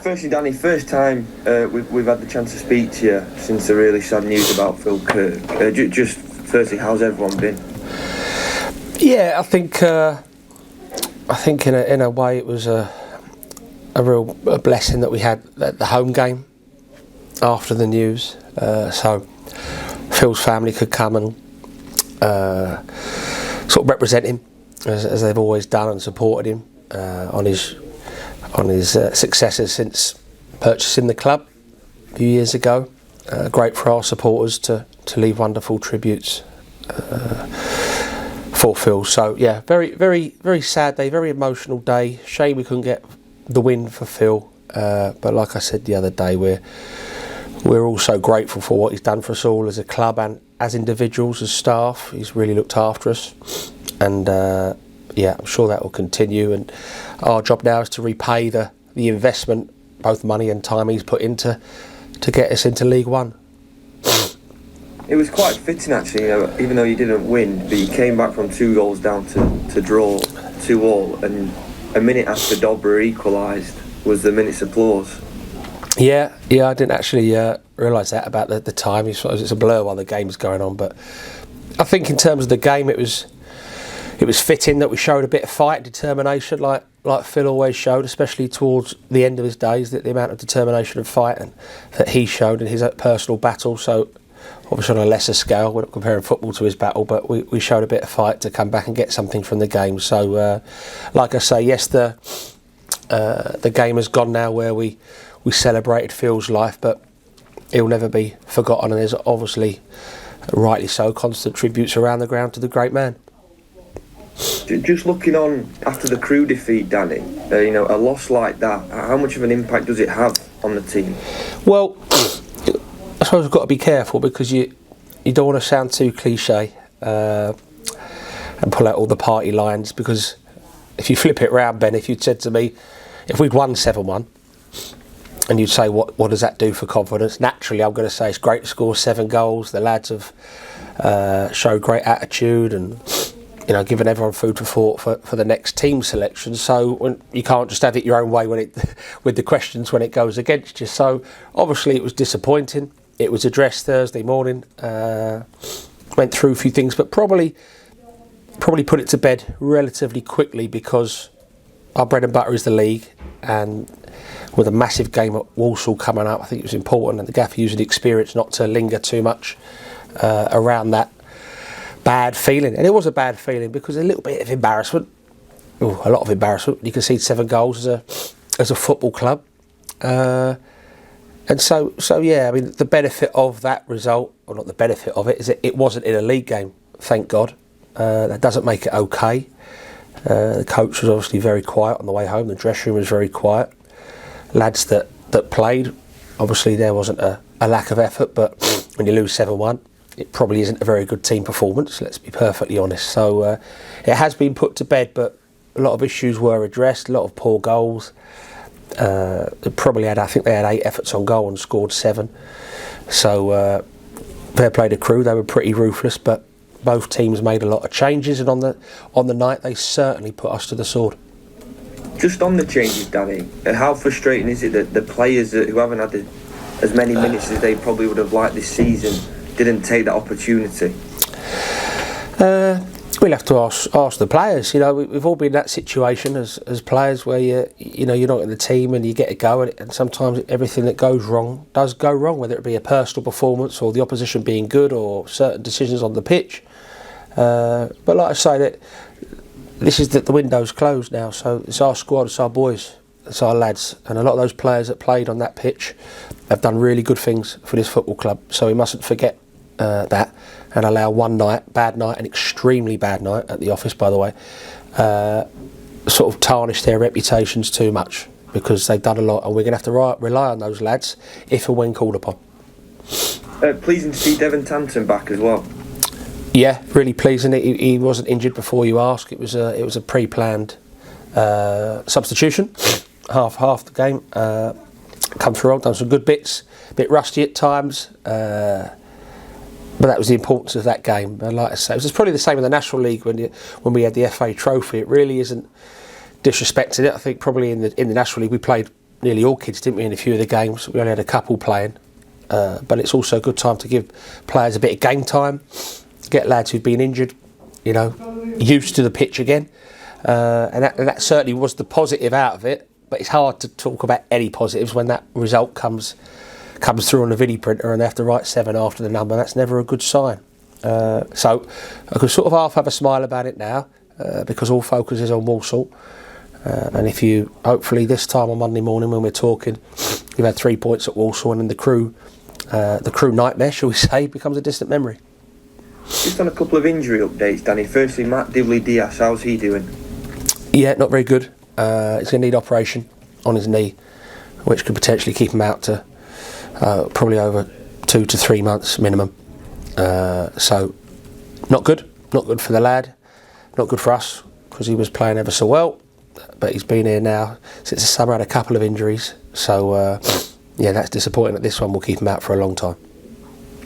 Firstly, Danny, first time we've had the chance to speak to you since the really sad news about Phil Kirk. Just firstly, how's everyone been? Yeah, I think in a way it was a real blessing that we had the home game after the news, so Phil's family could come and sort of represent him as they've always done and supported him on his successes since purchasing the club a few years ago. Great for our supporters to leave wonderful tributes for Phil. So yeah, very, very, very sad day, very emotional day. Shame we couldn't get the win for Phil, but like I said the other day, we're also grateful for what he's done for us all as a club and as individuals, as staff. He's really looked after us, and I'm sure that will continue. And our job now is to repay the investment, both money and time he's put into to get us into League One. It was quite fitting actually, even though you didn't win, but you came back from 2 goals down to draw 2-2, and a minute after Dobra equalised was the minute's applause. Yeah, I didn't actually realise that about the time. It's a blur while the game's going on, but I think in terms of the game, it was fitting that we showed a bit of fight and determination, like Phil always showed, especially towards the end of his days. The amount of determination and fight that he showed in his personal battle. So obviously on a lesser scale, we're not comparing football to his battle, but we showed a bit of fight to come back and get something from the game. So like I say, yes, the game has gone now where we celebrated Phil's life, but he'll never be forgotten, and there's obviously, rightly so, constant tributes around the ground to the great man. Just looking on after the Crewe defeat, Danny, a loss like that, how much of an impact does it have on the team? Well, I suppose we've got to be careful, because you don't want to sound too cliche and pull out all the party lines, because if you flip it round, Ben, if you'd said to me, if we'd won 7-1, and you'd say, what does that do for confidence? Naturally, I'm going to say it's great to score 7 goals. The lads have showed great attitude and given everyone food for thought for the next team selection. So you can't just have it your own way with the questions when it goes against you. So obviously it was disappointing. It was addressed Thursday morning. Went through a few things, but probably put it to bed relatively quickly, because our bread and butter is the league, and with a massive game at Walsall coming up, I think it was important, and the gaffer using the experience not to linger too much around that bad feeling. And it was a bad feeling, because a little bit of embarrassment, a lot of embarrassment. You concede 7 goals as a football club, and so yeah. I mean, the benefit of that result, or not the benefit of it, is that it wasn't in a league game. Thank God. That doesn't make it okay. The coach was obviously very quiet on the way home. The dressing room was very quiet. Lads that played, obviously there wasn't a lack of effort, but when you lose 7-1, it probably isn't a very good team performance, let's be perfectly honest. So it has been put to bed, but a lot of issues were addressed, a lot of poor goals. I think they had 8 efforts on goal and scored 7. So fair play to Crewe, they were pretty ruthless, but both teams made a lot of changes, and on the night they certainly put us to the sword. Just on the changes, Danny, how frustrating is it that the players who haven't had as many minutes as they probably would have liked this season didn't take that opportunity? We'll have to ask the players. We've all been in that situation as players, where you're not in the team and you get a go at it, and sometimes everything that goes wrong does go wrong, whether it be a personal performance or the opposition being good or certain decisions on the pitch. But like I say, that this is the window's closed now, so it's our squad, it's our boys, it's our lads, and a lot of those players that played on that pitch have done really good things for this football club. So we mustn't forget that, and allow one bad night, an extremely bad night at the office, by the way, sort of tarnish their reputations too much, because they've done a lot, and we're going to have to rely on those lads if and when called upon. Pleasing to see Devon Tanton back as well. Yeah, really pleasing. He wasn't injured before you ask. It was a pre-planned substitution. Half the game. Come through, done some good bits. A bit rusty at times, but that was the importance of that game. And like I say, it was probably the same in the National League when we had the FA Trophy. It really isn't disrespecting it. I think probably in the National League we played nearly all kids, didn't we, in a few of the games. We only had a couple playing. But it's also a good time to give players a bit of game time, get lads who've been injured, used to the pitch again. And that certainly was the positive out of it. But it's hard to talk about any positives when that result comes through on the video printer and they have to write 7 after the number. That's never a good sign. So I could sort of half have a smile about it now because all focus is on Walsall. And if you, hopefully this time on Monday morning when we're talking, you've had 3 points at Walsall and then the Crewe nightmare, shall we say, becomes a distant memory. Just on a couple of injury updates, Danny. Firstly, Matt Dibley-Diaz, how's he doing? Yeah, not very good. He's going to need operation on his knee, which could potentially keep him out to probably over 2 to 3 months minimum. So, not good. Not good for the lad. Not good for us, because he was playing ever so well. But he's been here now since the summer, had a couple of injuries. So, that's disappointing that this one will keep him out for a long time.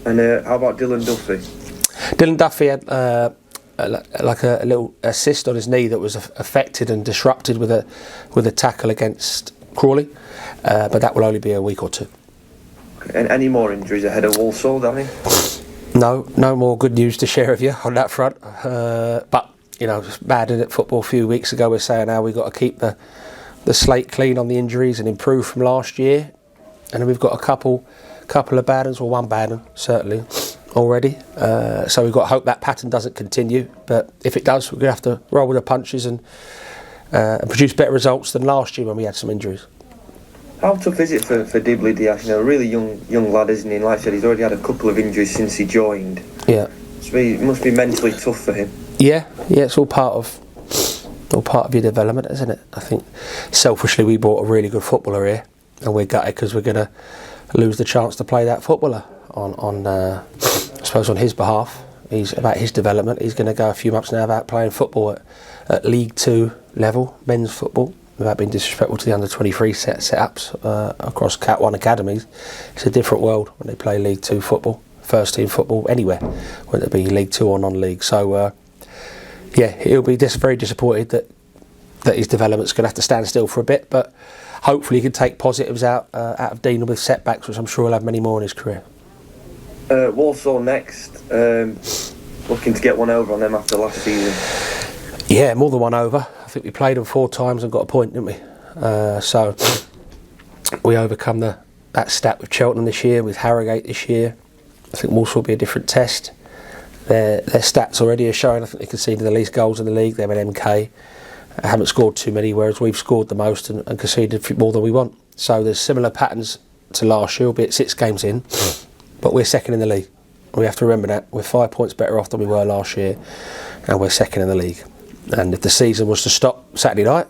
And how about Dylan Duffy? Dylan Duffy had like a little assist on his knee that was affected and disrupted with a tackle against Crawley. But that will only be a week or two. And any more injuries ahead of Walsall, Danny? No more good news to share with you on that front. But it's mad in it. Football a few weeks ago, we're saying how we've got to keep the slate clean on the injuries and improve from last year. And we've got a couple of bad ones, or one bad one, certainly, already. So we've got to hope that pattern doesn't continue. But if it does, we're going to have to roll with the punches and produce better results than last year when we had some injuries. How tough is it for Dibley-Diaz? A really young lad, isn't he? And like I said, he's already had a couple of injuries since he joined. Yeah. It must be mentally tough for him. Yeah, it's all part of your development, isn't it? I think selfishly we bought a really good footballer here, and we're gutted because we're going to lose the chance to play that footballer on I suppose on his behalf. He's about his development. He's going to go a few months now about playing football at League 2 level, men's football, without being disrespectful to the under-23 set-ups across Cat 1 academies. It's a different world when they play League 2 football, first team football, anywhere, whether it be League 2 or non-league. So, he'll be very disappointed that his development's going to have to stand still for a bit, but hopefully he can take positives out of dealing with setbacks, which I'm sure he'll have many more in his career. Walsall next, looking to get one over on them after last season. Yeah, more than one over. I think we played them 4 times and got a point, didn't we? So we overcome that stat with Cheltenham this year, with Harrogate this year. I think Walsall will be a different test. Their stats already are showing. I think they conceded the least goals in the league. They're an MK. Haven't scored too many, whereas we've scored the most and conceded more than we want. So there's similar patterns to last year, albeit 6 games in, but we're second in the league. We have to remember that. We're 5 points better off than we were last year, and we're second in the league. And if the season was to stop Saturday night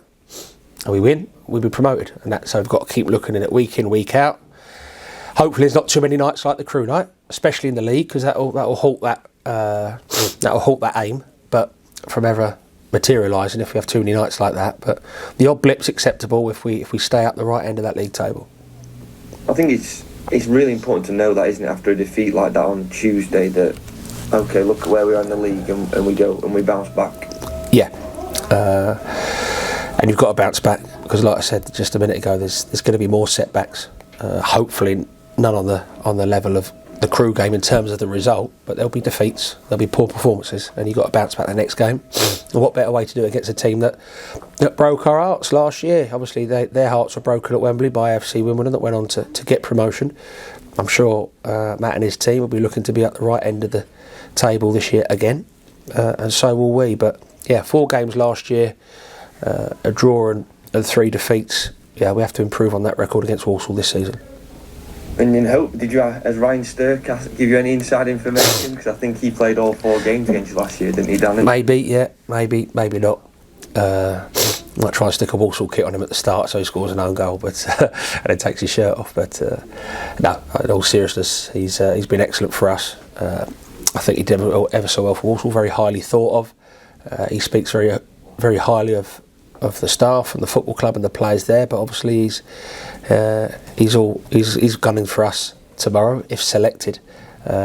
and we win, we'd be promoted. And so we've got to keep looking at it week in, week out. Hopefully there's not too many nights like the Crewe night, especially in the league, because that'll halt that aim. But from ever materialising if we have too many nights like that. But the odd blip's acceptable if we stay up the right end of that league table. I think it's really important to know that, isn't it, after a defeat like that on Tuesday, that okay, look at where we are in the league and we go and we bounce back. Yeah, and you've got to bounce back because, like I said just a minute ago, there's going to be more setbacks. Hopefully, none on the level of the Crewe game in terms of the result, but there'll be defeats, there'll be poor performances, and you've got to bounce back the next game. And what better way to do it against a team that broke our hearts last year? Obviously, their hearts were broken at Wembley by AFC Wimbledon that went on to get promotion. I'm sure Matt and his team will be looking to be at the right end of the table this year again, and so will we. But yeah, 4 games last year, a draw and 3 defeats. Yeah, we have to improve on that record against Walsall this season. And in hope, has Ryan Sturck give you any inside information? Because I think he played all 4 games against you last year, didn't he, Danny? Maybe, yeah, maybe not. Might try and stick a Walsall kit on him at the start so he scores an own goal, but and then takes his shirt off. But no, in all seriousness, he's been excellent for us. I think he did ever so well for Walsall. Very highly thought of. He speaks very, very highly of the staff and the football club and the players there. But obviously, he's gunning for us tomorrow if selected.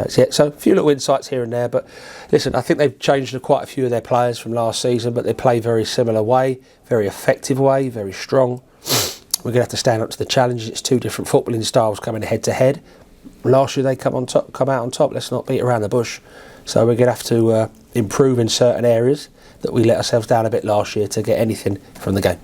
So a few little insights here and there. But listen, I think they've changed quite a few of their players from last season, but they play very similar way, very effective way, very strong. We're going to have to stand up to the challenge. It's two different footballing styles coming head to head. Last year they come out on top. Let's not beat around the bush. So we're going to have to improve in certain areas that we let ourselves down a bit last year to get anything from the game.